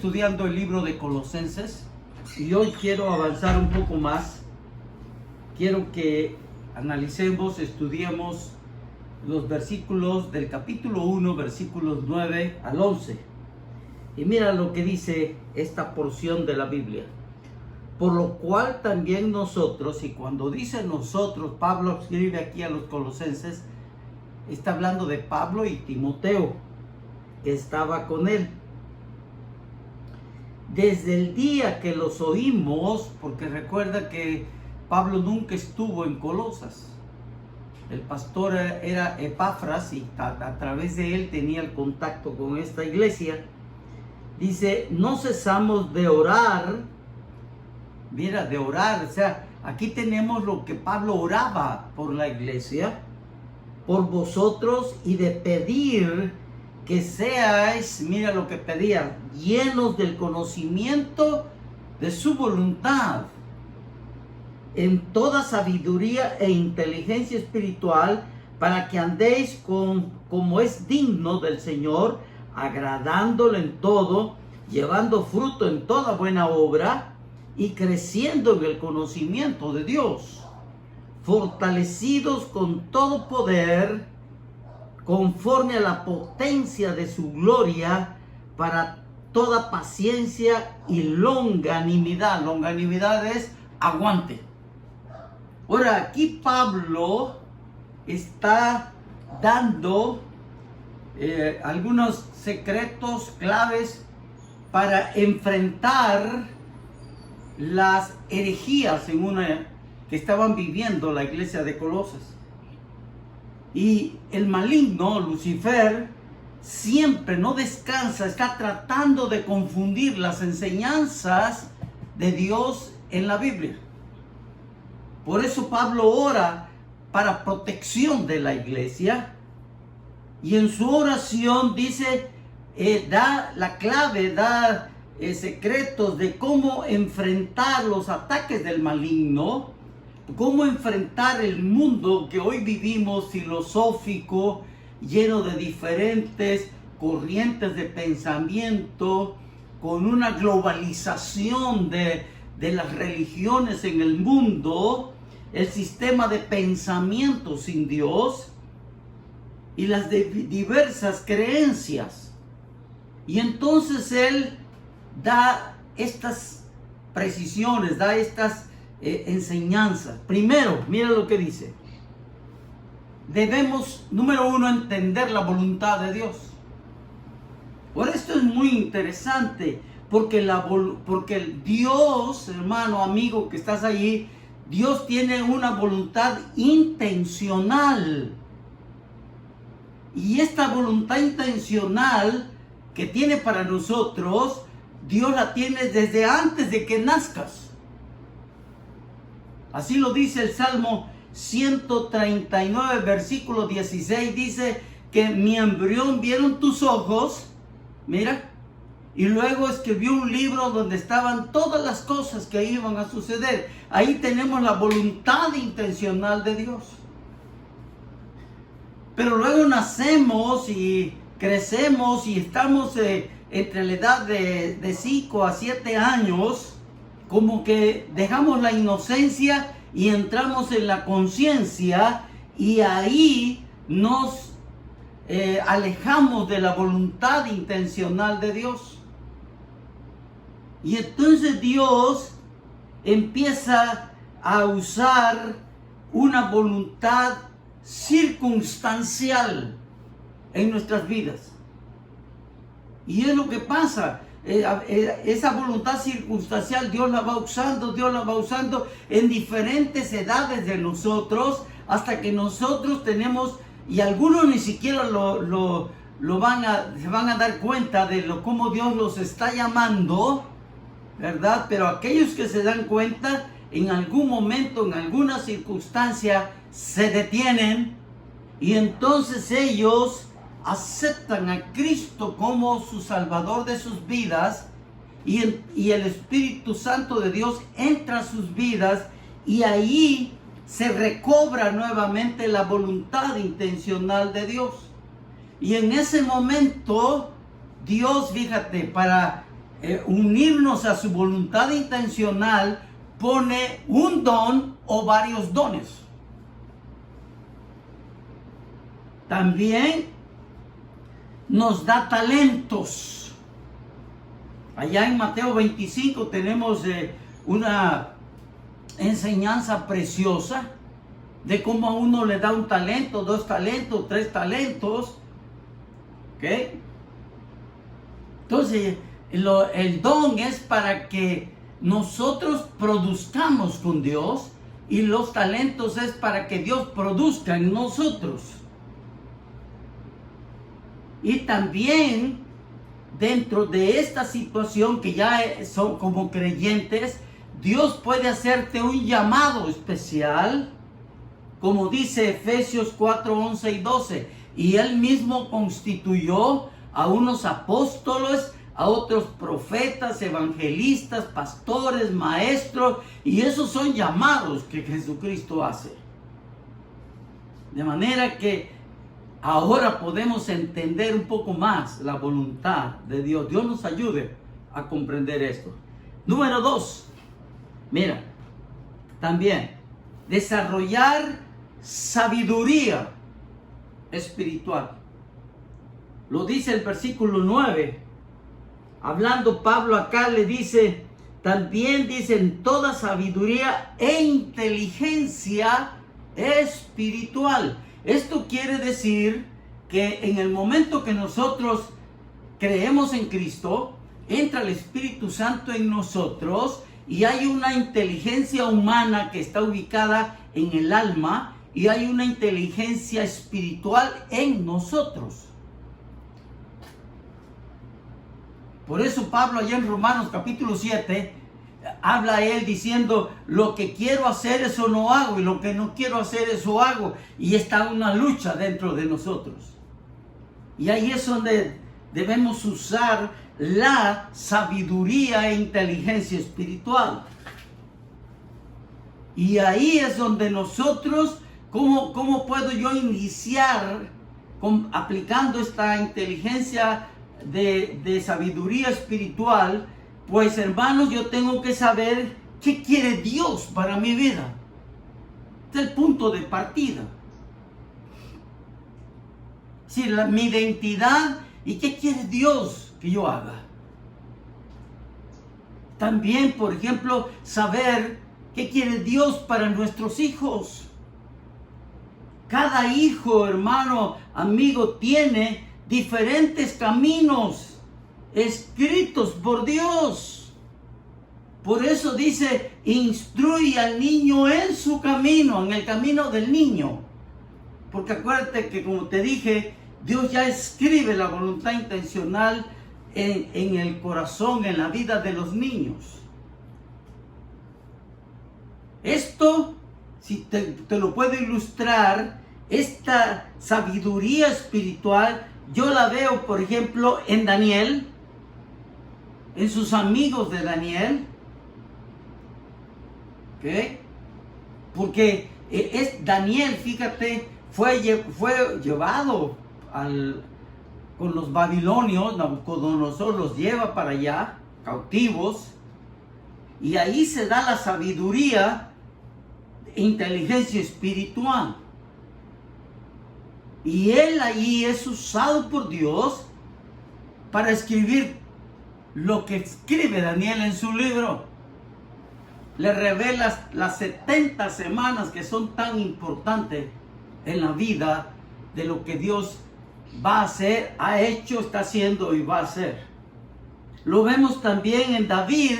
estudiando el libro de Colosenses y hoy quiero avanzar un poco más. Quiero que analicemos, estudiemos los versículos del capítulo 1, versículos 9 al 11. Y mira lo que dice esta porción de la Biblia. Por lo cual también nosotros, y cuando dice nosotros, Pablo escribe aquí a los colosenses, está hablando de Pablo y Timoteo, que estaba con él. Desde el día que los oímos, porque recuerda que Pablo nunca estuvo en Colosas. El pastor era Epafras y a través de él tenía el contacto con esta iglesia. Dice, no cesamos de orar. Mira, de orar. O sea, aquí tenemos lo que Pablo oraba por la iglesia, por vosotros, y de pedir que seáis, mira lo que pedía, llenos del conocimiento de su voluntad, en toda sabiduría e inteligencia espiritual, para que andéis como es digno del Señor, agradándole en todo, llevando fruto en toda buena obra y creciendo en el conocimiento de Dios, fortalecidos con todo poder, conforme a la potencia de su gloria, para toda paciencia y longanimidad. Longanimidad es aguante. Ahora, aquí Pablo está dando algunos secretos claves para enfrentar las herejías que estaban viviendo la iglesia de Colosas. Y el maligno, Lucifer, siempre no descansa, está tratando de confundir las enseñanzas de Dios en la Biblia. Por eso Pablo ora para protección de la iglesia, y en su oración dice, da la clave, da secretos de cómo enfrentar los ataques del maligno, cómo enfrentar el mundo que hoy vivimos, filosófico, lleno de diferentes corrientes de pensamiento, con una globalización de las religiones en el mundo, el sistema de pensamiento sin Dios y las diversas creencias. Y entonces él da estas precisiones, da estas enseñanzas. Primero, mira lo que dice. Debemos, número uno, entender la voluntad de Dios. Por esto es muy interesante, porque el Dios, hermano, amigo que estás allí, Dios tiene una voluntad intencional. Y esta voluntad intencional que tiene para nosotros, Dios la tiene desde antes de que nazcas. Así lo dice el Salmo 139, versículo 16, dice que mi embrión vieron tus ojos, mira, y luego escribió un libro donde estaban todas las cosas que iban a suceder. Ahí tenemos la voluntad intencional de Dios. Pero luego nacemos y crecemos y estamos entre la edad de 5 a 7 años, como que dejamos la inocencia y entramos en la conciencia, y ahí nos alejamos de la voluntad intencional de Dios. Y entonces Dios empieza a usar una voluntad circunstancial en nuestras vidas. Y es lo que pasa. Esa voluntad circunstancial Dios la va usando en diferentes edades de nosotros, hasta que nosotros tenemos, y algunos ni siquiera se van a dar cuenta de cómo Dios los está llamando, ¿verdad? Pero aquellos que se dan cuenta, en algún momento, en alguna circunstancia, se detienen, y entonces ellos aceptan a Cristo como su Salvador de sus vidas, y el Espíritu Santo de Dios entra a sus vidas, y ahí se recobra nuevamente la voluntad intencional de Dios. Y en ese momento Dios, fíjate, para unirnos a su voluntad intencional, pone un don o varios dones. También nos da talentos. Allá en Mateo 25 tenemos una enseñanza preciosa de cómo a uno le da un talento, 2 talentos, 3 talentos. ¿Ok? Entonces, el don es para que nosotros produzcamos con Dios, y los talentos es para que Dios produzca en nosotros. Y también dentro de esta situación que ya son como creyentes, Dios puede hacerte un llamado especial, como dice Efesios 4, 11 y 12. Y Él mismo constituyó a unos apóstoles, a otros profetas, evangelistas, pastores, maestros, y esos son llamados que Jesucristo hace. De manera que ahora podemos entender un poco más la voluntad de Dios. Dios nos ayude a comprender esto. Número 2, mira, también desarrollar sabiduría espiritual. Lo dice el versículo 9. Hablando Pablo acá le dice, también dicen toda sabiduría e inteligencia espiritual. Esto quiere decir que en el momento que nosotros creemos en Cristo, entra el Espíritu Santo en nosotros y hay una inteligencia humana que está ubicada en el alma y hay una inteligencia espiritual en nosotros. Por eso Pablo allá en Romanos capítulo 7 habla él diciendo, lo que quiero hacer eso no hago, y lo que no quiero hacer eso hago. Y está una lucha dentro de nosotros. Y ahí es donde debemos usar la sabiduría e inteligencia espiritual. Y ahí es donde nosotros, ¿cómo puedo yo iniciar aplicando esta inteligencia de sabiduría espiritual? Pues hermanos, yo tengo que saber qué quiere Dios para mi vida. Este es el punto de partida. Sí, mi identidad y qué quiere Dios que yo haga. También, por ejemplo, saber qué quiere Dios para nuestros hijos. Cada hijo, hermano, amigo, tiene diferentes caminos escritos por Dios. Por eso dice, instruye al niño en su camino, en el camino del niño. Porque acuérdate que, como te dije, Dios ya escribe la voluntad intencional en el corazón, en la vida de los niños. Esto, si te lo puedo ilustrar, esta sabiduría espiritual, yo la veo, por ejemplo, en Daniel, en sus amigos de Daniel. ¿Ok? Porque Daniel, fíjate, fue llevado con los babilonios. Nabucodonosor los lleva para allá, cautivos, y ahí se da la sabiduría e inteligencia espiritual. Y él allí es usado por Dios para escribir lo que escribe Daniel en su libro. Le revela las 70 semanas que son tan importantes en la vida de lo que Dios va a hacer, ha hecho, está haciendo y va a hacer. Lo vemos también en David,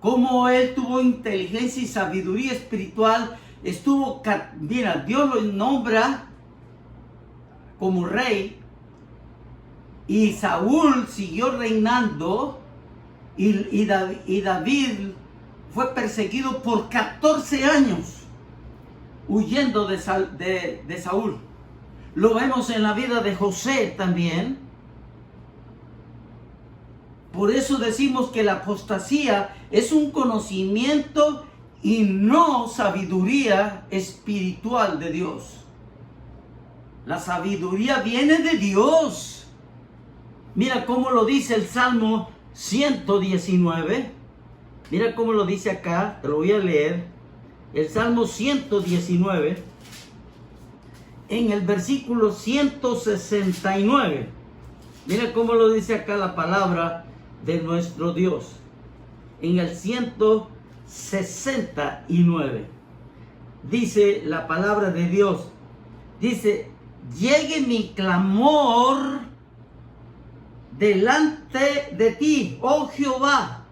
cómo él tuvo inteligencia y sabiduría espiritual. Mira, Dios lo nombra como rey, y Saúl siguió reinando, y David fue perseguido por 14 años, huyendo de Saúl. Lo vemos en la vida de José también. Por eso decimos que la apostasía es un conocimiento y no sabiduría espiritual de Dios. La sabiduría viene de Dios. Mira cómo lo dice el Salmo 119. Mira cómo lo dice acá, te lo voy a leer. El Salmo 119, en el versículo 169. Mira cómo lo dice acá la palabra de nuestro Dios. En el 169. Dice la palabra de Dios. Dice, llegue mi clamor delante de ti, oh Jehová.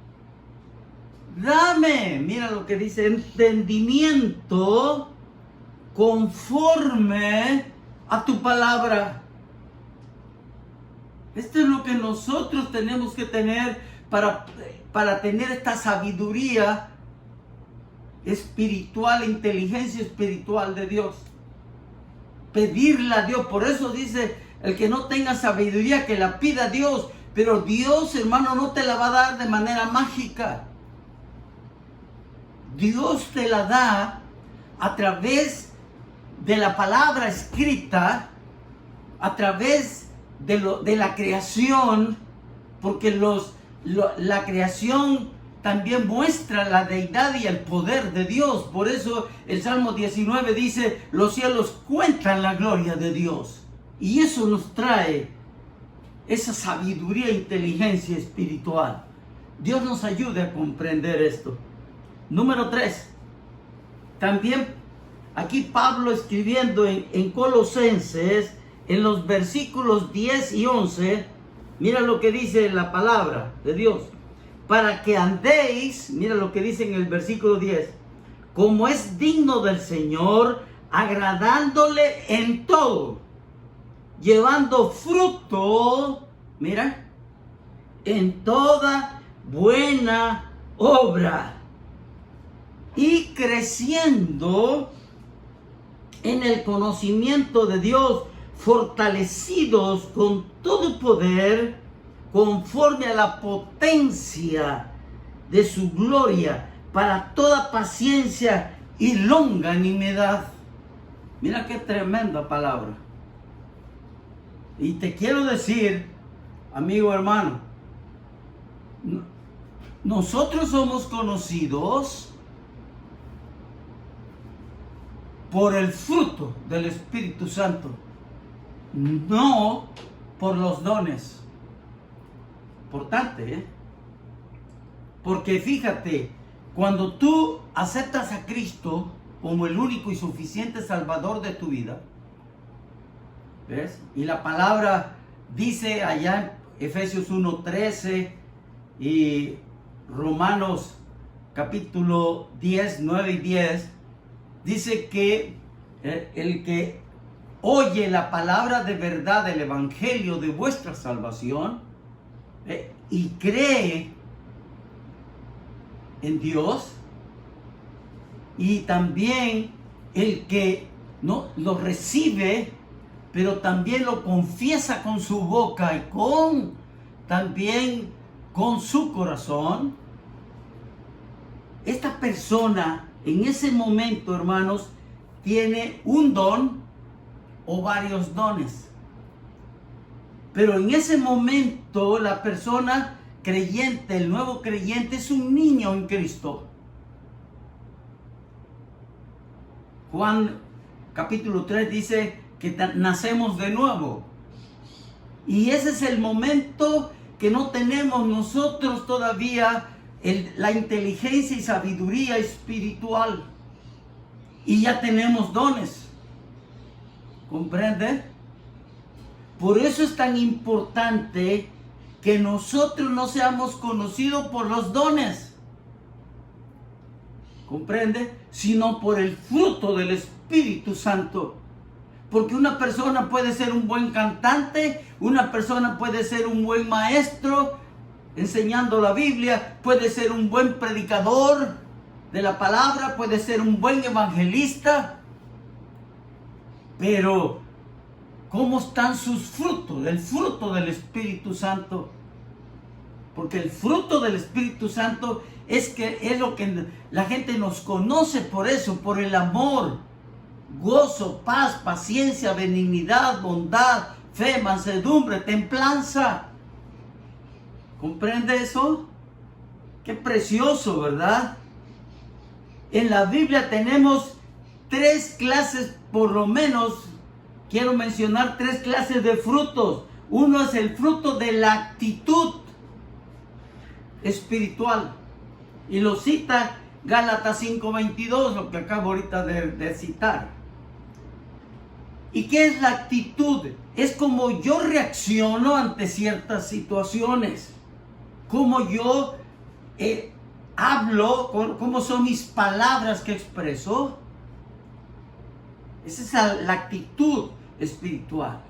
Dame, mira lo que dice, entendimiento conforme a tu palabra. Esto es lo que nosotros tenemos que tener para tener esta sabiduría espiritual, inteligencia espiritual de Dios. Pedirle a Dios. Por eso dice, el que no tenga sabiduría, que la pida a Dios. Pero Dios, hermano, no te la va a dar de manera mágica. Dios te la da a través de la palabra escrita, a través de la creación, porque la creación también muestra la deidad y el poder de Dios. Por eso el Salmo 19 dice, los cielos cuentan la gloria de Dios. Y eso nos trae esa sabiduría e inteligencia espiritual. Dios nos ayude a comprender esto. Número 3. También aquí Pablo escribiendo en Colosenses, en los versículos 10 y 11, mira lo que dice la palabra de Dios. Para que andéis, mira lo que dice en el versículo 10, como es digno del Señor, agradándole en todo, llevando fruto, mira, en toda buena obra, y creciendo en el conocimiento de Dios, fortalecidos con todo poder, conforme a la potencia de su gloria, para toda paciencia y longanimidad. Mira qué tremenda palabra. Y te quiero decir, amigo hermano, nosotros somos conocidos por el fruto del Espíritu Santo, no por los dones. Importante, ¿eh? Porque fíjate, cuando tú aceptas a Cristo como el único y suficiente Salvador de tu vida, ¿ves? Y la palabra dice allá en Efesios 1:13 y Romanos capítulo 10, 9 y 10, dice que el que oye la palabra de verdad del evangelio de vuestra salvación y cree en Dios, y también el que no lo recibe, pero también lo confiesa con su boca y también con su corazón, esta persona en ese momento, hermanos, tiene un don o varios dones. Pero en ese momento la persona creyente, el nuevo creyente, es un niño en Cristo. Juan capítulo 3 dice que nacemos de nuevo. Y ese es el momento que no tenemos nosotros todavía la inteligencia y sabiduría espiritual. Y ya tenemos dones. ¿Comprende? Por eso es tan importante que nosotros no seamos conocidos por los dones. ¿Comprende? Sino por el fruto del Espíritu Santo. Porque una persona puede ser un buen cantante, una persona puede ser un buen maestro enseñando la Biblia, puede ser un buen predicador de la palabra, puede ser un buen evangelista. Pero ¿cómo están sus frutos? El fruto del Espíritu Santo. Porque el fruto del Espíritu Santo es lo que la gente nos conoce por eso, por el amor, gozo, paz, paciencia, benignidad, bondad, fe, mansedumbre, templanza. ¿Comprende eso? Qué precioso, ¿verdad? En la Biblia tenemos 3 clases, por lo menos, quiero mencionar 3 clases de frutos. Uno es el fruto de la actitud espiritual. Y lo cita Gálatas 5:22, lo que acabo ahorita de citar. ¿Y qué es la actitud? Es como yo reacciono ante ciertas situaciones. Cómo yo hablo, cómo son mis palabras que expreso. Esa es la actitud espiritual.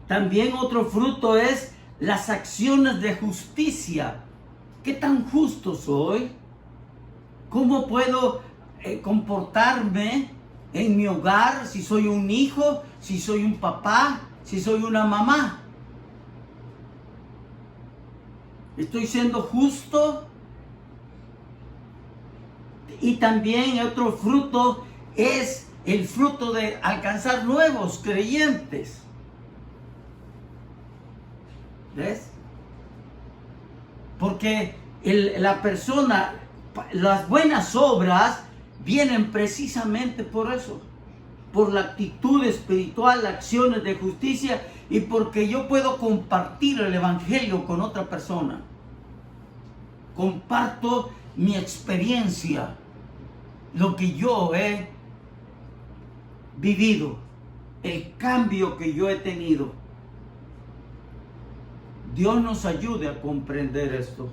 También otro fruto es las acciones de justicia. ¿Qué tan justo soy? ¿Cómo puedo comportarme en mi hogar? Si soy un hijo, si soy un papá, si soy una mamá. ¿Estoy siendo justo? Y también otro fruto es el fruto de alcanzar nuevos creyentes. ¿Ves? Porque la persona, las buenas obras vienen precisamente por eso. Por la actitud espiritual, acciones de justicia y porque yo puedo compartir el evangelio con otra persona. Comparto mi experiencia, lo que yo he vivido, el cambio que yo he tenido. Dios nos ayude a comprender esto.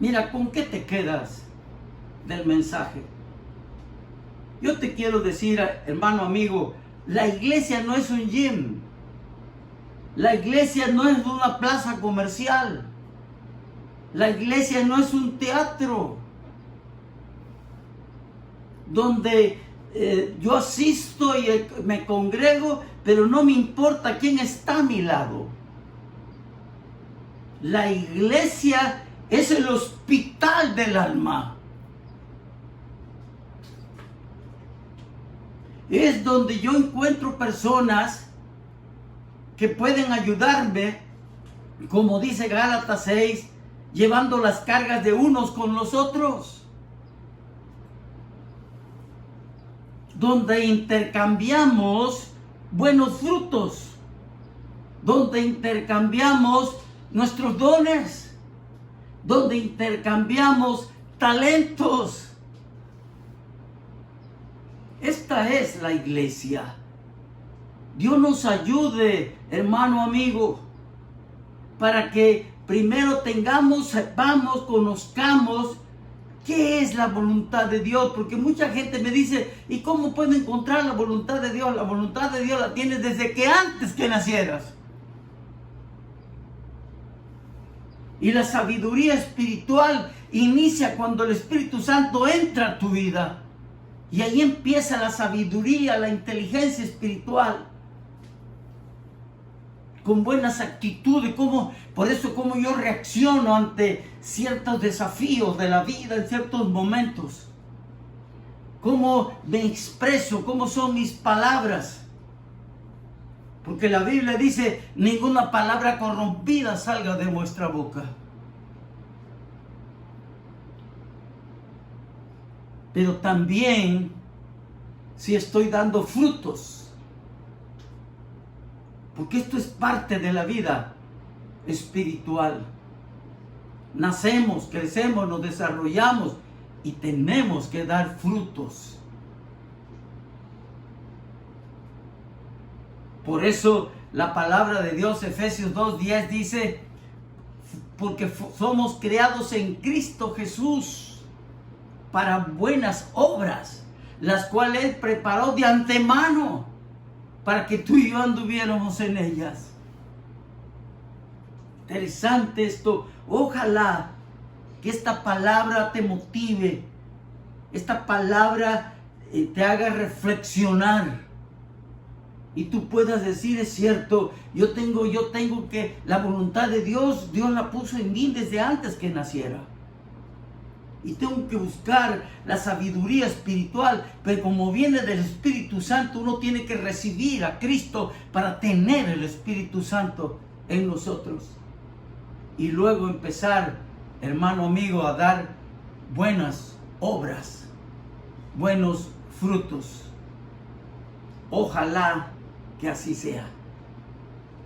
Mira, ¿con qué te quedas del mensaje? Yo te quiero decir, hermano amigo, la iglesia no es un gym. La iglesia no es una plaza comercial. La iglesia no es un teatro donde yo asisto y me congrego, pero no me importa quién está a mi lado. La iglesia es el hospital del alma. Es donde yo encuentro personas que pueden ayudarme, como dice Gálatas 6, llevando las cargas de unos con los otros. Donde intercambiamos buenos frutos, donde intercambiamos nuestros dones, donde intercambiamos talentos. Esta es la iglesia. Dios nos ayude, hermano amigo, para que primero sepamos, conozcamos qué es la voluntad de Dios, porque mucha gente me dice, ¿y cómo puedo encontrar la voluntad de Dios? La voluntad de Dios la tienes desde que antes que nacieras. Y la sabiduría espiritual inicia cuando el Espíritu Santo entra a tu vida. Y ahí empieza la sabiduría, la inteligencia espiritual. Con buenas actitudes, por eso cómo yo reacciono ante ciertos desafíos de la vida en ciertos momentos. Cómo me expreso, cómo son mis palabras. Porque la Biblia dice, ninguna palabra corrompida salga de vuestra boca. Pero también si estoy dando frutos. Porque esto es parte de la vida espiritual. Nacemos, crecemos, nos desarrollamos y tenemos que dar frutos. Por eso la palabra de Dios, Efesios 2:10 dice, porque somos creados en Cristo Jesús para buenas obras, las cuales Él preparó de antemano para que tú y yo anduviéramos en ellas. Interesante esto. Ojalá que esta palabra te motive, esta palabra te haga reflexionar y tú puedas decir, es cierto, yo tengo que, la voluntad de Dios, Dios la puso en mí desde antes que naciera. y tengo que buscar la sabiduría espiritual, pero como viene del Espíritu Santo, uno tiene que recibir a Cristo para tener el Espíritu Santo en nosotros. Y luego empezar, hermano amigo, a dar buenas obras, buenos frutos. Ojalá que así sea.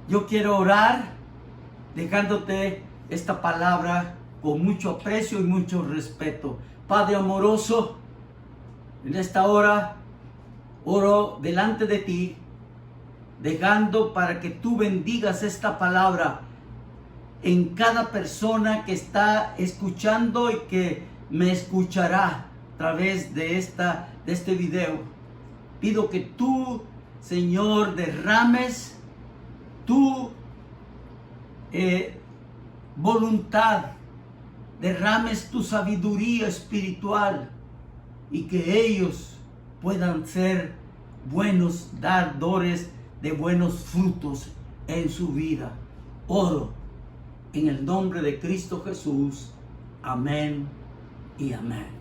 Yo quiero orar dejándote esta palabra con mucho aprecio y mucho respeto. Padre amoroso, en esta hora oro delante de ti, dejando para que tú bendigas esta palabra en cada persona que está escuchando y que me escuchará a través de este video. Pido que tú, Señor, derrames tu voluntad, derrames tu sabiduría espiritual y que ellos puedan ser buenos dadores de buenos frutos en su vida. Oro en el nombre de Cristo Jesús. Amén y amén.